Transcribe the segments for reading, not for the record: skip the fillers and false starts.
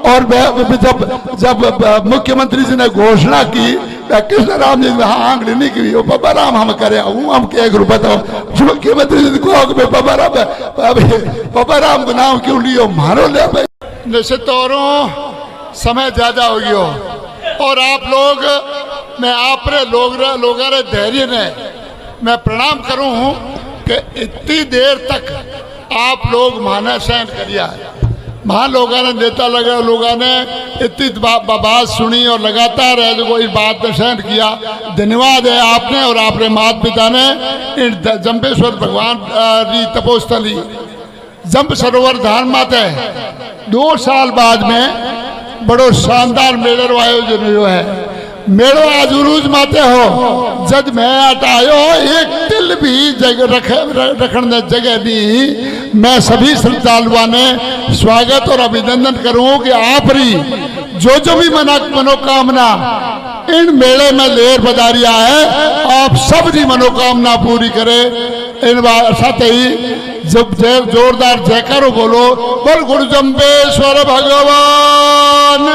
और जब जब मुख्यमंत्री जी ने घोषणा की कृष्ण राम जी हाँ आंगली नहीं की वो बाबा राम हम करे हम क्या करूँ बताओ। मुख्यमंत्री जी को बाबा राम को नाम क्यों लियो मारो ले भाई। निश्चित तौरों समय ज्यादा हो गयो और आप लोग मैं आप लोग धैर्य ने मैं प्रणाम करूं कि इतनी देर तक आप लोग माना सहन करिया वहाँ लोगों ने नेता लोगों ने इतनी बात सुनी और लगातार है जो इस बात ने सहन किया। धन्यवाद है आपने और आपने माता पिता ने इन जम्बेश्वर भगवान री तपोस्थली जम्ब सरोवर धाम माते 2 साल बाद में बड़ो शानदार मेले रो आयोजन हुआ है। मेड़ो आज उरूज माते हो जब मैं हटायो एक तिल भी जगह रखने जगह दी। मैं सभी श्रद्धालुओं ने स्वागत और अभिनंदन करूं कि आप री जो भी मनोकामना इन मेले में लेर बजारिया है आप सब की मनोकामना पूरी करे। इन साथ ही जब जोरदार जयकारो बोलो बोल गुरु जम्बेश्वर भगवान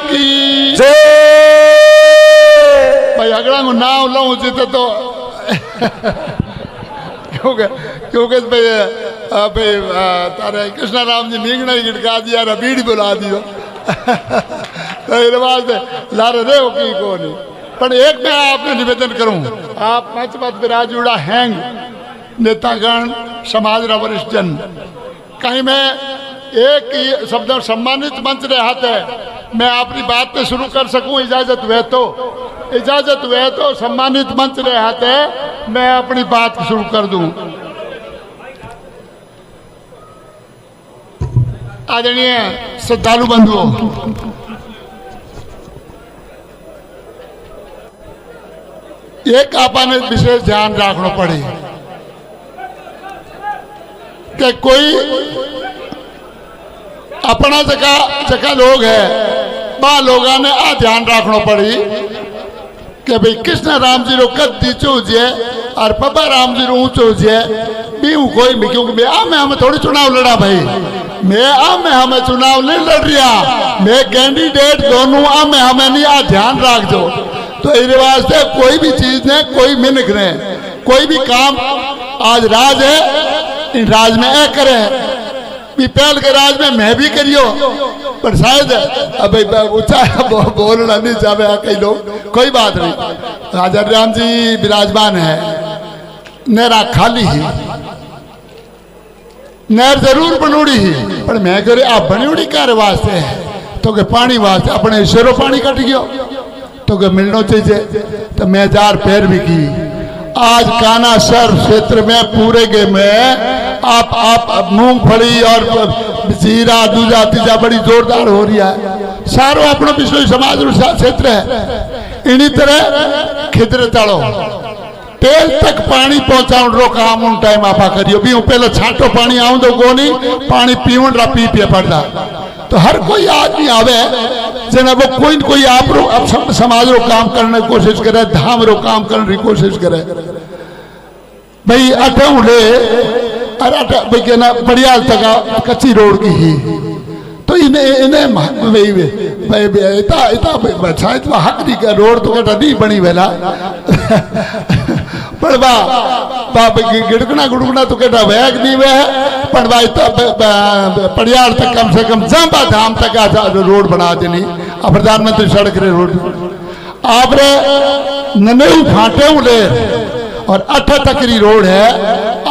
की जय। भाई अगला को नाम लाऊं जिते तो क्योंकि भाई तारे कृष्णा राम जी मींगना ही गिड़का दिया बीड़ी बुला दियो तो वास्ते लारे रे की को नहीं। पर एक मैं आपने निवेदन करूं आप मंच मत विराज जुड़ा हैंग नेतागण समाज रा वरिष्ठ जन कहीं मैं एक ही शब्द सम्मानित मंच रहे हाथ है मैं अपनी बात पे शुरू कर सकूं इजाजत हुए तो सम्मानित मंच रहे हाथ है मैं अपनी बात शुरू कर दूं। आदरणीय श्रद्धालु बंधुओं एक आपने विशेष ध्यान रखना पड़े कि कोई अपना जगह लोग है बा लोगों ने आ ध्यान रखना पड़ी कि भाई कृष्ण राम जी रो कद नीचो हुए और बाबा राम जी रो ऊंचो हुए भी कोई भी क्योंकि मैं हमें थोड़ी चुनाव लड़ा भाई मैं हमें चुनाव नहीं लड़ रहा मैं कैंडिडेट दोनों हमें नहीं आ ध्यान रख दो। तो इस वास्ते कोई भी चीज ने कोई मिनक ने कोई भी काम आज राज है इन राज में ए करे भी पहल के राज में मैं भी करियो पर शायद अब ऊंचा बोलना नहीं चाहे कई लोग कोई बात नहीं। राजा राम जी विराजमान है नेरा खाली ही नहर जरूर बनोड़ी ही पर मैं करे आप बनोड़ी कर वास्ते है तो के पानी वास्ते अपने शेरों पानी कट गयो तो के मिलना चाहिए तो मैं 4 पैर भी की आज काना शहर क्षेत्र में पूरे के में आप मूंगफली और जीरा दूजा तीजा बड़ी जोरदार हो रही है सारो अपनो विश्व समाज क्षेत्र है। इन्हीं तरह खिदर तड़ो तेल तक पानी पहुंचाउण रो काम उन टाइम आपा करियो भी पहले छाटो पानी आउंदो कोनी पानी पीवण रा पी पड़ता। तो हर कोई आदमी आवे जना वो कोई आप रो समाज रो काम करने की कोशिश करे धाम रो काम करने की कोशिश करे भाई अठे उड़े अरे अठे भाई के ना बढ़िया तक कच्ची रोड की ही तो इन्हें भाई इता शायद हक दी का रोड तो कटा नहीं बनी वेला पर गिड़कना गुड़कना तो केटा वैग नहीं वे पर भाई पड़ियाल तक कम से कम जांबा धाम तक रोड बना देनी प्रधानमंत्री सड़क रे रोड आप रे ननेऊ फाटे उड़े और 8 तकरी रोड है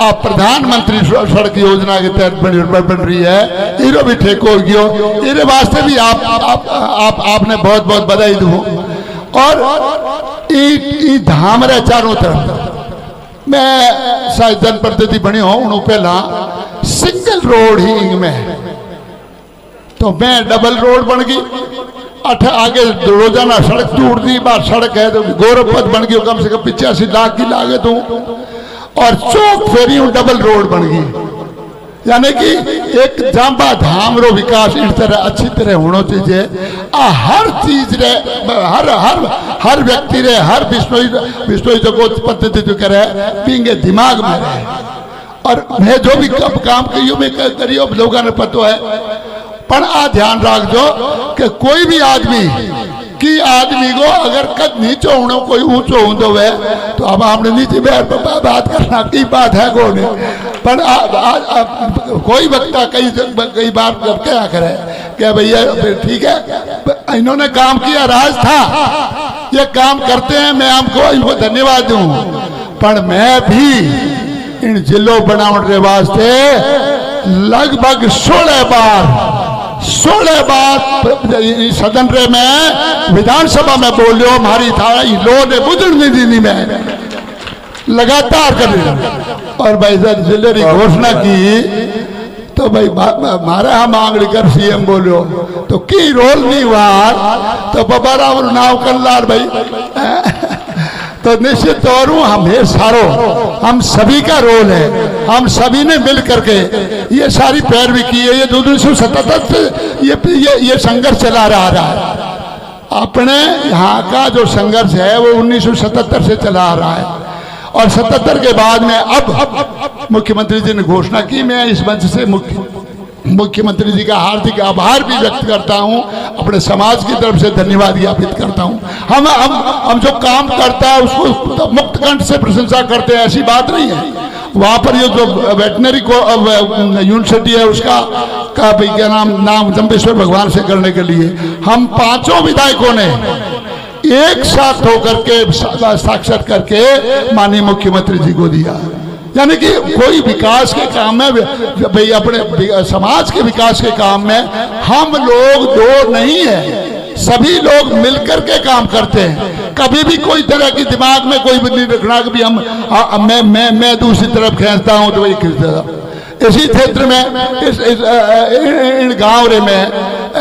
आप प्रधानमंत्री सड़क योजना के तहत बन रही है इरो भी ठेको गयो इरे वास्ते भी आपने बहुत बहुत बधाई दूं। और ई धाम रे चारों तरफ मैं शायद जनप्रतिनिधि बनी हूं पहला सिंगल रोड ही में तो मैं डबल रोड बन गई आगे रोजाना सड़क टूट दी बार सड़क है तो गौरवपथ बन गई कम से कम 85 लाख की लागत हूँ और चौक फेरी डबल रोड बन गई यानी कि एक जांबा धाम रो विकास इस तरह अच्छी तरह होना चाहिए हर चीज रे हर व्यक्ति रे हर विश्व जगत प्रतिनिधित्व करे पिंगे दिमाग में रहे और मैं जो भी काम करियो मैं करियो लोगों ने पता है पर आ ध्यान रख दो कि कोई भी आदमी को अगर कद नीचो होना कोई ऊंचो होंदो वे तो अब हमने नीचे बैठ बात करना की बात है कौन पर कोई वक्ता कई बार क्या करे क्या भैया ठीक है इन्होंने काम किया, राज था, ये काम करते हैं, मैं इनको धन्यवाद दूं, पर मैं भी इन जिलों बनाने के वास्ते लगभग 16 बार सदन रे में विधानसभा में बोलियो, हमारी था लो ने बुजुर्ग निधि नहीं में लगातार कर रही और भाई सर जिले की घोषणा की तो भाई मारे हम आंगड़ी कर सीएम बोलियो तो की रोल नहीं हुआ तो बाबा राव नाव कल्लार भाई तो निश्चित तौर हम सभी का रोल है, हम सभी ने मिल करके ये सारी पैरवी की है। ये 1977 से ये संघर्ष चला रहा है। अपने यहाँ का जो संघर्ष है वो 1977 से चला आ रहा है और 77 के बाद में अब मुख्यमंत्री जी ने घोषणा की। मैं इस मंच से मुख्यमंत्री जी का हार्दिक आभार भी व्यक्त करता हूं, अपने समाज की तरफ से धन्यवाद ज्ञापित करता हूं। हम जो काम करता है उसको मुक्त कंठ से प्रशंसा करते हैं, ऐसी बात नहीं है। वहां पर ये जो वेटनरी यूनिवर्सिटी है उसका क्या नाम जम्बेश्वर भगवान से करने के लिए हम 5 विधायकों ने एक साथ होकर के साक्षात करके माननीय मुख्यमंत्री जी को दिया। यानी कि कोई विकास के काम में भाई अपने समाज के विकास के काम में हम लोग दो नहीं है, सभी लोग मिलकर के काम करते हैं। कभी भी कोई तरह की दिमाग में कोई भी नहीं रखना कि हम मैं दूसरी तरफ खींचता हूं तो वही खींचता। इसी क्षेत्र में इन गाँव में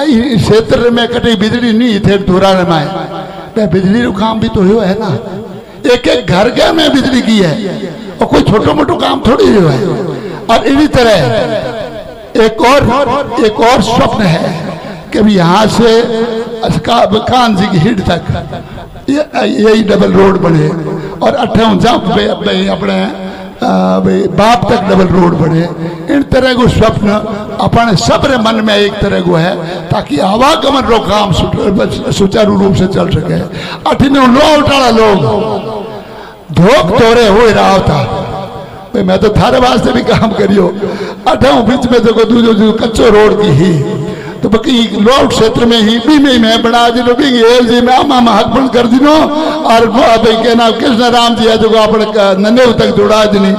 इस क्षेत्र में कटी बिजली नहीं थे धोरा में बिजली का काम भी तो हो है ना, एक घर के में बिजली की है और कोई छोटो मोटो काम थोड़ी है। और इसी तरह एक और स्वप्न है कि यहाँ से कान जी की हिट तक यही डबल रोड बने और 58 अपने बाप तक डबल रोड बने। इन तरह को स्वप्न अपने सबरे मन में एक तरह को है ताकि आवागमन रो काम सुचारू रूप से चल सके। अठिन लो उठाड़ा लोग धोख तोरे हो रहा था भाई मैं तो थारे वास्ते भी काम करियो। अठाऊ बीच में देखो दूजो कच्चो रोड की ही तो बाकी लोड क्षेत्र में ही भी मैं बना दिनो भी जी में आमा हक बंद कर दिनो और भाई के नाम कृष्ण राम जी है जो अपने नन्हे तक जोड़ा दिनी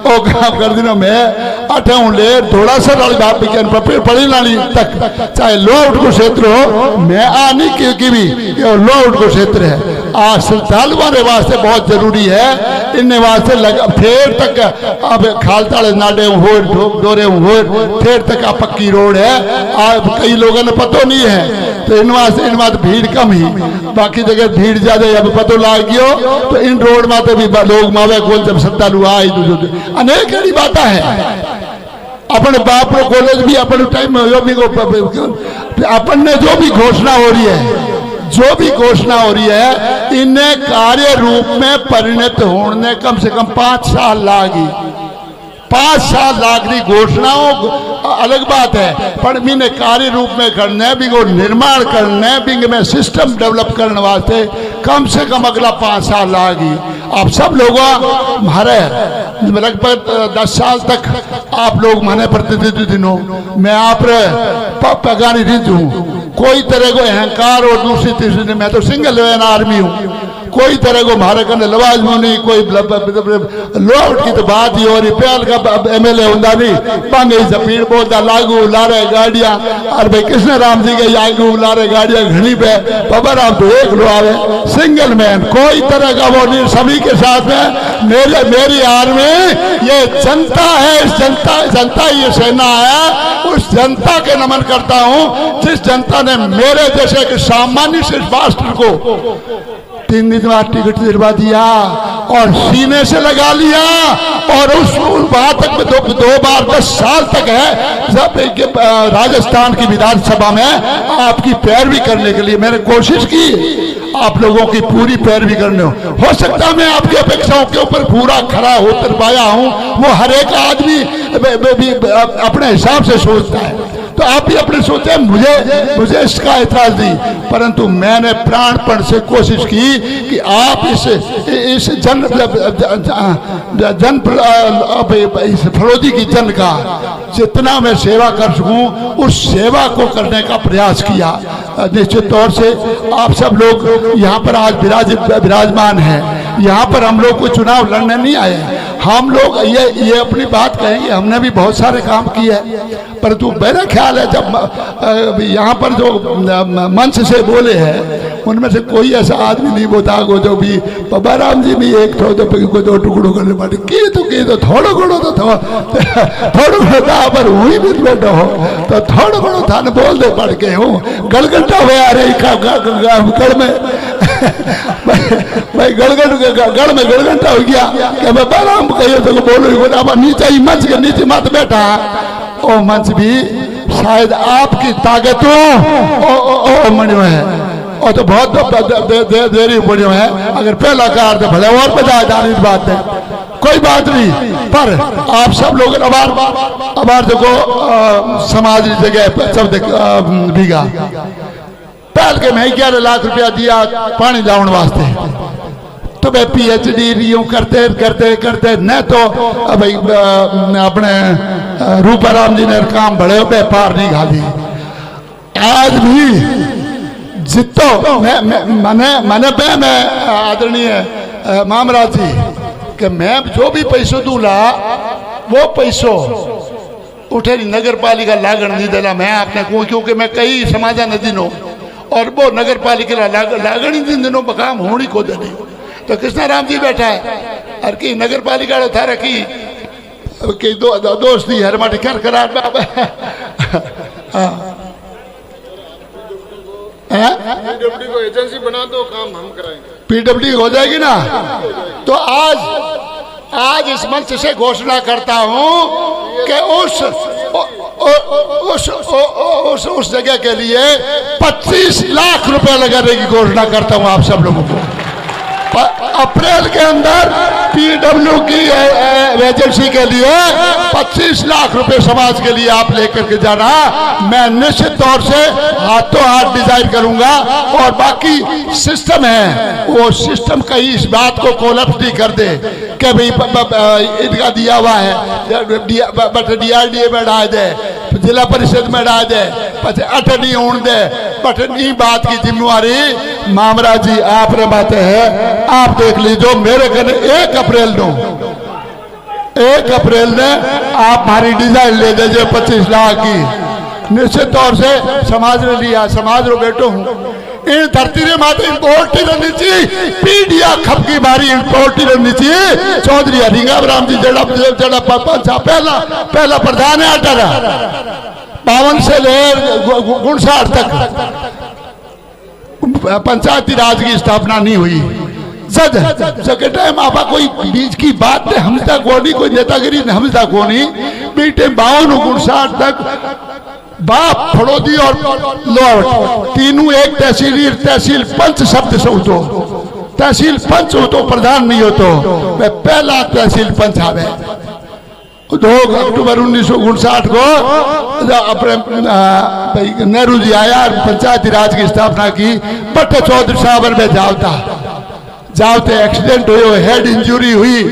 ओ काम कर दिनो मैं अठाऊ ले थोड़ा सा वाली बात विज्ञान पढ़ी लानी तक चाहे लोड को क्षेत्र हो मैं आनी की भी ये लोड को क्षेत्र है आ श्रद्धालुओं के वास्ते बहुत जरूरी है। इन वास्ते ठेर तक अब खालताड़े नाडे हो डोरे हो ठेर तक आ पक्की रोड है। कई लोगों ने पतो नहीं है तो इन वास्ते भीड़ कम ही, बाकी जगह भीड़ ज्यादा अब पतो लाग गयो तो इन रोड माते भी लोग मावे कौन जब श्रद्धालु आई अनेक बड़ी बात है। अपने बाप रो कॉलेज भी अपने टाइम अपन ने जो भी घोषणा हो रही है इन्हें कार्य रूप में परिणत होने कम से कम 5 साल लागी। 5 साल लागरी घोषणाओं अलग बात है पर मैंने कार्य रूप में करने भी को निर्माण करने भी में सिस्टम डेवलप करने वास्ते कम से कम अगला 5 साल लागी। आप सब लोगों हमारे लगभग 10 साल तक आप लोग माने प्रतिनिधि दिनों मैं आप पगानी रिज हूँ। कोई तरह को अहंकार और दूसरी तीसरी मैं तो सिंगल आर्मी हूँ। कोई तरह को हमारे कने लवाज में नहीं कोई लोट की तो बात ही हो रही प्याल का एमएलए होता नहीं पांगे जमीन बोलता लागू लारे गाड़ियां और भाई कृष्ण राम जी के लागू लारे गाड़ियां घनी पे बाबा राम तो एक लो आवे सिंगल मैन कोई तरह का वो नहीं। सभी के साथ में मेरी आर्मी ये जनता है, इस जनता ये सेना है। उस जनता के नमन करता हूँ जिस जनता ने मेरे जैसे एक सामान्य से मास्टर को 3 दिन बाद टिकट दिलवा दिया और सीने से लगा लिया और उस वहां तक में दो बार 10 साल तक है जब राजस्थान की विधानसभा में आपकी पैरवी करने के लिए मैंने कोशिश की, आप लोगों की पूरी पैरवी करने हो सकता मैं आपकी अपेक्षाओं के ऊपर पूरा खरा होकर पाया हूं। वो हर एक आदमी अपने हिसाब से सोचता है तो आप भी अपने सोचे, मुझे इसका एतराज नहीं, परंतु मैंने प्राणपण से कोशिश की कि आप इस फरोदी की जन का जितना मैं सेवा कर सकूं उस सेवा को करने का प्रयास किया। निश्चित तौर से आप सब लोग यहाँ पर आज विराजमान हैं। यहाँ पर हम लोग कोई चुनाव लड़ने नहीं आए। हम लोग ये अपनी बात कहेंगे, हमने भी बहुत सारे काम किए हैं, परंतु मेरा ख्याल है जब यहाँ पर जो मंच से बोले हैं उनमें से कोई ऐसा आदमी नहीं बोता को जो भी बाबा राम जी भी एक ठो को दो टुकड़ों करने पड़े की तो थोड़ो घणो तो थोड़ो घणो था पर हुई भी बैठो हो तो थोड़ो घणो था न बोल दे पड़ के हूँ गलगंटा हुए आ रही गढ़ में भाई गढ़ में गलगंटा हो गया कि बाबा राम कहियो तो बोलो नीचे ही मंच के नीचे मत बैठा ओ मंच भी शायद आपकी ताकतों मणियों है और तो बहुत देरी बढ़ियों है। अगर पहला कार तो भले और बजा जाने की बात है, कोई बात नहीं, पर आप सब लोग अबार देखो समाज जगह सब भीगा पहल के मैं 11 लाख रुपया दिया पानी लाने वास्ते, तो मैं PhD यूं करते करते करते न तो भाई अपने रूपाराम जी ने काम बड़े व्यापार नहीं खाली। आज भी जितो मैं आदरणीय मामराज जी कि मैं जो भी पैसों दूला वो पैसों उठे नगर पालिका लागण नहीं देला मैं आपने को, क्योंकि मैं कई समाजा न दिनों और वो नगर पालिका लागण ही दिनों काम होनी को देनी। तो कृष्णा राम जी बैठा है और की नगर पालिका था रखी कि दोस्ती हर माटे कर करा पीडब्ल्यूडी को एजेंसी बना दो, काम हम कराएंगे। पीडब्ल्यूडी हो जाएगी ना। तो आज इस मंच से घोषणा करता हूं कि उस जगह के लिए 25 लाख रुपए लगाने की घोषणा करता हूं आप सब लोगों को। अप्रैल के अंदर पीडब्ल्यू की एजेंसी के लिए 25 लाख रुपए समाज के लिए आप लेकर के जाना। मैं निश्चित तौर से हाथों हाथ डिजाइन करूंगा और बाकी सिस्टम है वो सिस्टम कहीं इस बात को कोलैप्स नहीं कर दे कि भाई इनका दिया हुआ है बट DRDA में डाल दे, जिला परिषद में डाल दे, पचे अटनी होने दे, बट नहीं बात की जिम्मेवारी मामराज जी आप रे बातें है। आप देख लीजिए मेरे कने 1 अप्रैल ने आप हमारी डिजाइन ले दीजिए 25 लाख की। निश्चित तौर से समाज ने लिया, समाज रो बैठो हूँ इन धरती रे माते पोल्टी रहनी चाहिए, पीडिया खपकी मारी इन पोल्टी रहनी चाहिए। चौधरी हरिंगा राम जी जड़ा पहला प्रधान है 52 से ले 59 तक पंचायती राज की स्थापना नहीं हुई। जगह टाइम आपा कोई बीच की बात है, हम तक वो नहीं कोई नेतागिरी हम तक वो नहीं बीटे 52-59 तक बाप फड़ोदी और लोट तीनों एक तहसील पंच शब्द से उठो, तहसील पंच हो तो प्रधान नहीं हो तो मैं पहला तहसील पंच आवे 2 अक्टूबर 1959 को अपने नेहरू जी आया पंचायती राज की स्थापना की। बट चौधरी साहब में जाते एक्सीडेंट हुए, हेड इंजरी हुई,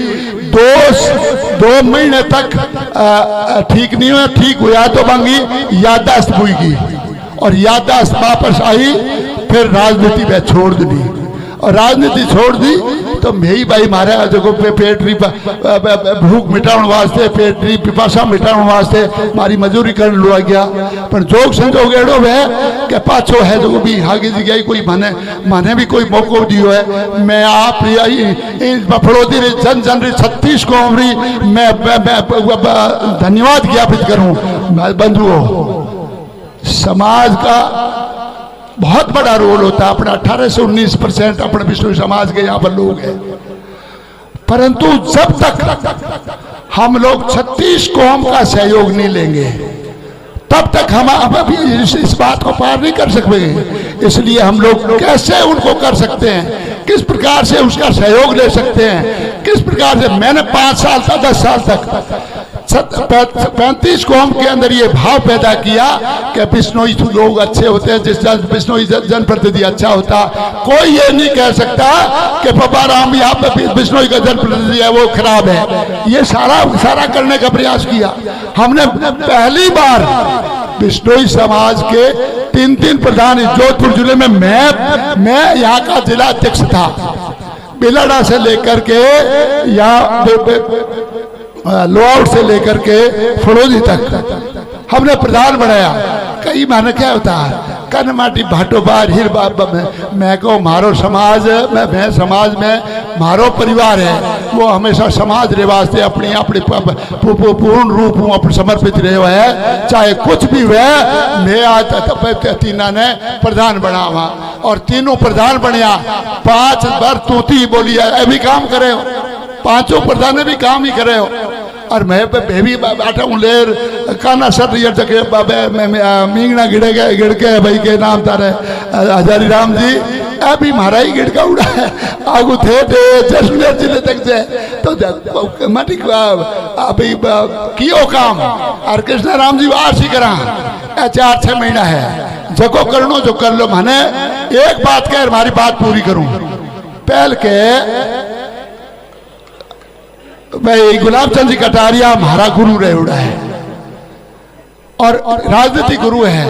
2 महीने तक ठीक नहीं हुआ, ठीक हुआ तो बंगी याददाश्त हुई और याददाश्त वापस आई, फिर राजनीति में छोड़ दी और राजनीति छोड़ दी तो मेरी भाई मारे देखो पेटरी भूख मिटाने वास्ते पेटरी पिपासा मिटाने वास्ते मारी मजूरी करने लुआ गया। पर जोग संजोग एड़ो है कि पाछो है जो भी आगे जगह कोई माने भी कोई मौको दियो है। मैं आप फड़ोदी जन 36 को मैं धन्यवाद ज्ञापित करूं। बंधुओं, समाज का बहुत बड़ा रोल होता है, अपना 18 से 19% अपने विष्णु समाज के यहाँ पर लोग हैं, परंतु जब तक हम लोग 36 कौम का सहयोग नहीं लेंगे तब तक हम अभी इस बात को पार नहीं कर सकते। इसलिए हम लोग कैसे उनको कर सकते हैं, किस प्रकार से उसका सहयोग ले सकते हैं, किस प्रकार से मैंने 5 साल तक 10 साल तक 35 कौम के अंदर ये भाव पैदा किया कि बिश्नोई लोग अच्छे होते हैं, जिस बिश्नोई जनप्रतिनिधि अच्छा होता। कोई ये नहीं कह सकता कि पप्पा राम यहाँ पे बिश्नोई का जनप्रतिनिधि है वो खराब है। ये सारा करने का प्रयास किया हमने। पहली बार बिश्नोई समाज के 3 प्रधान जोधपुर जिले में मैं यहाँ का जिला अध्यक्ष था। बिलाड़ा से लेकर के यहाँ लोआउट से लेकर के फड़ोजी तक हमने प्रधान बनाया। कई माने क्या होता है कन माटी भाटो बार हिर मैं को मारो समाज मैं समाज में मारो परिवार है वो हमेशा समाज रे वास्ते अपनी अपनी पूर्ण रूप हूँ अपने समर्पित रहे है। चाहे कुछ भी हुए मैं आज तीना ने प्रधान बनावा और तीनों प्रधान बनया। 5 बार तूती बोली है अभी काम करे हो, 5 प्रधान भी काम ही करे हो। और मैं भी बैठा हूँ लेर काना सर मींगना गिड़के भाई के नाम तारे हजारी राम जी अभी मारा ही गिड़का उड़ा है आगू थे जैसलमेर जिले तक जाए तो माटी अभी कियो काम और कृष्ण राम जी आज ही करा 4-6 महीना है जगो करनो जो कर लो। मैंने एक बात कह हमारी बात पूरी करूं पहल के भाई गुलाब चंद जी कटारिया हमारा गुरु रहे उड़ा है और राजनीतिक गुरु है।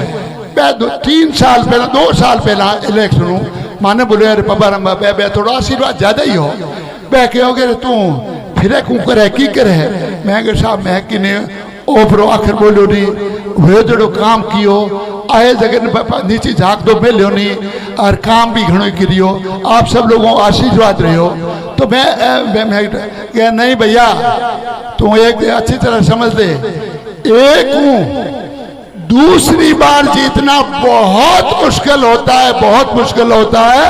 2 साल पहला इलेक्शन हूँ माने बोले अरे पापा थोड़ा आशीर्वाद ज्यादा ही हो मैं कहोगे तू फिर करे की करे मैं साहब मैं किने ओपरो आखिर बोलो नहीं हुए जड़ो काम कियो आए जगह नीचे झाँक दो मिलो नहीं और काम भी घणो करियो आप सब लोगों को आशीर्वाद रहे हो। तो मैं नहीं भैया तू एक अच्छी तरह समझ ले एक हूँ दूसरी बार जीतना बहुत मुश्किल होता है बहुत मुश्किल होता है।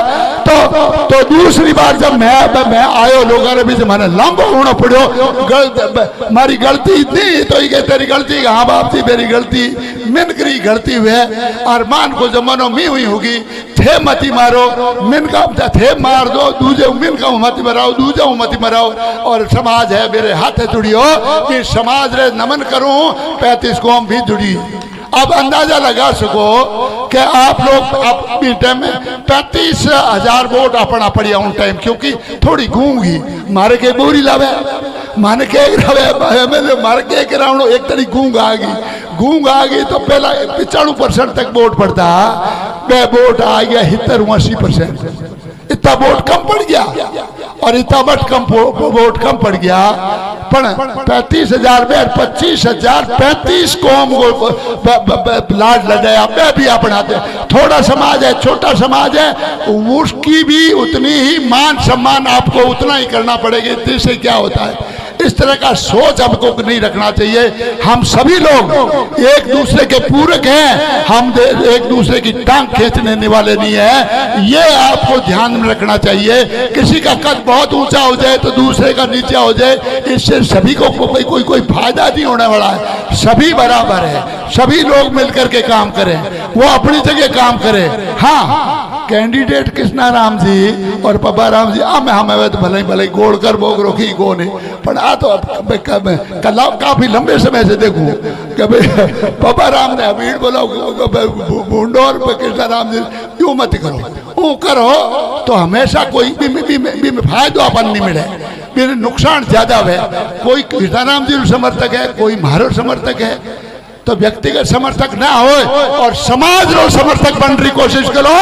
तो दूसरी बार जब मैं आयो लोगों ने भी मैंने लंब होना पड़ो मारी गलती इतनी तो ये तेरी गलती हाँ बाप जी मेरी गलती मिन करी गलती हुए और मान को जमानो मी हुई होगी थे मती मारो मिन का थे मार दो दूजे मिन का मती मराओ दूजे मती मराओ। और समाज है मेरे हाथ जुड़ियो कि समाज रे नमन करूं 35 कौम भी जुड़ी। अब अंदाजा लगा सको कि आप लोग अपनी टाइम में 35,000 वोट अपना पड़िया उन टाइम क्योंकि थोड़ी गूंगी मारे के बोरी लावे माने के मारे के राउंड एक तरी गूंग आ गई तो पहला 95% तक वोट पड़ता वोट आ गया 70-80%। इतना वोट कम पड़ गया और इतना वोट कम पड़ गया पर 35,000 में 25,000 35 कौम को लाड लगाया। मैं भी अपना थोड़ा समाज है छोटा समाज है उसकी भी उतनी ही मान सम्मान आपको उतना ही करना पड़ेगा। इससे क्या होता है इस तरह का सोच हमको नहीं रखना चाहिए। हम सभी लोग एक दूसरे के पूरक हैं हम एक दूसरे की टांग खींचने वाले नहीं है ये आपको ध्यान में रखना चाहिए। किसी का कद बहुत ऊंचा हो जाए तो दूसरे का नीचा हो जाए इससे सभी को कोई फायदा नहीं होने वाला है। सभी बराबर है सभी लोग मिलकर के काम करें वो अपनी जगह काम करें। हाँ कैंडिडेट कृष्णा राम जी और पप्पा राम जी हमें तो भले गोड़ कर बोग रोकी गो नहीं पर आ तो काफी लंबे समय से देखूं कि पप्पा राम ने अबीर बोला बूंडो और कृष्णा राम जी क्यों मत करो वो करो तो हमेशा कोई भी फायदो अपन नहीं मिले मेरे नुकसान ज्यादा है। कोई कृष्णा राम जी समर्थक है कोई मारो समर्थक है तो व्यक्तिगत समर्थक ना हो और समाज रो समर्थक बनने की कोशिश करो।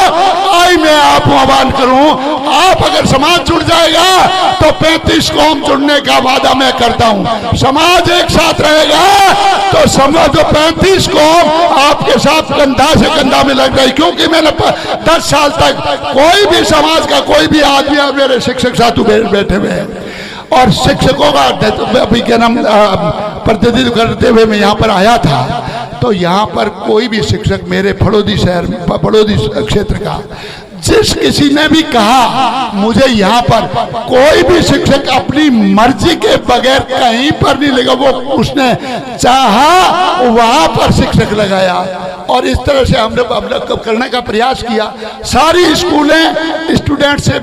आई मैं आपको आह्वान करूं आप अगर समाज जुड़ जाएगा तो 35 कौम जुड़ने का वादा मैं करता हूं। समाज एक साथ रहेगा तो समाज 35 कौम आपके साथ कंधा से कंधा में लग जाए क्योंकि मैंने 10 साल तक कोई भी समाज का कोई भी आदमी मेरे शिक्षक साथी बैठे हुए हैं और शिक्षकों का अभी क्या नाम प्रतिनिधित्व करते हुए मैं यहाँ पर आया था तो यहाँ पर कोई भी शिक्षक मेरे फड़ोदी क्षेत्र का जिस किसी ने भी कहा मुझे यहाँ पर कोई भी शिक्षक अपनी मर्जी के बगैर कहीं पर नहीं लगा वो उसने चाहा वहां पर शिक्षक लगाया और इस तरह से हमने करने का प्रयास किया। सारी स्कूलें स्टूडेंट से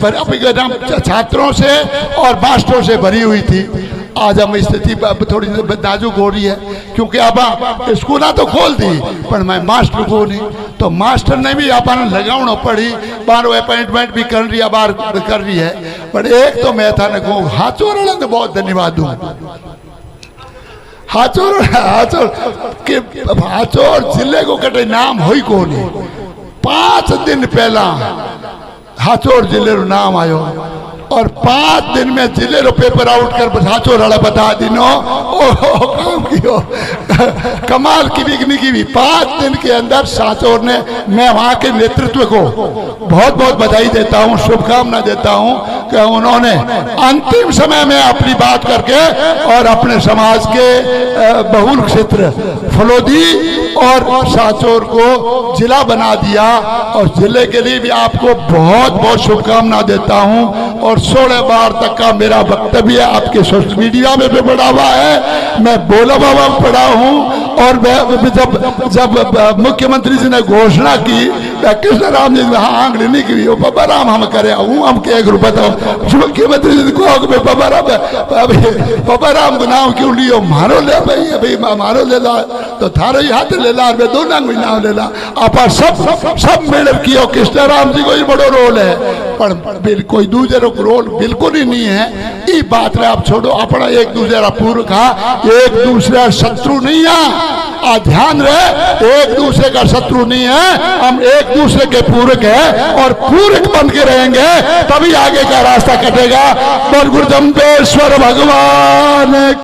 छात्रों से और मास्टरों से भरी हुई थी। आज हम स्थिति थोड़ी नाजुक हो रही है, क्योंकि अब स्कूल तो खोल दी पर मैं मास्टर को नहीं, तो मास्टर ने भी अपन लगावना पड़ी, बारो अपॉइंटमेंट भी कर रही है, बार कर रही है। पर एक तो मैं था न कहूँ हाचोर वाले ने बहुत धन्यवाद दूँ। हाचोर जिले को कटे नाम हुई को नहीं, 5 दिन पहला हाचोर जिले रो नाम आयो और 5 दिन में जिले रो पेपर आउट कर हाचोर वाला बता दिनो। काम कियो कमाल की बिगनी की भी 5 दिन के अंदर साचोर ने, मैं वहाँ के नेतृत्व को बहुत बहुत बधाई देता हूँ, शुभकामना देता हूँ कि उन्होंने अंतिम समय में अपनी बात करके और अपने समाज के बहुल क्षेत्र फलोदी और साचोर को जिला बना दिया। और जिले के लिए भी आपको बहुत बहुत शुभकामना देता हूं। और 16 बार तक का मेरा वक्तव्य आपके सोशल मीडिया में भी पड़ा हुआ है, मैं बोला बाबा पढ़ा हूं। और जब मुख्यमंत्री जी ने घोषणा की कृष्ण राम जी आंगली नहीं की, बाबा राम हम करे हूँ, हम क्या ग्रुप बताओ मुख्यमंत्री जी को बाबा राम को नाम क्यों लियो, मारो ले भाई मारो ले ला तो थारो ही हाथ ले ला, दोनों को नाम ले ला। आप सब मेडल किया, कृष्ण राम जी को ही बड़ो रोल है, पर कोई दूसरे रोल बिल्कुल ही नहीं है। ये बात रे आप छोड़ो, अपना एक दूसरे पूर्व का एक दूसरे शत्रु नहीं है, ध्यान रहे, एक दूसरे का शत्रु नहीं है, हम एक दूसरे के पूरक है और पूरक बन के रहेंगे, तभी आगे का रास्ता कटेगा। बोल गुरु जम्बेश्वर भगवान।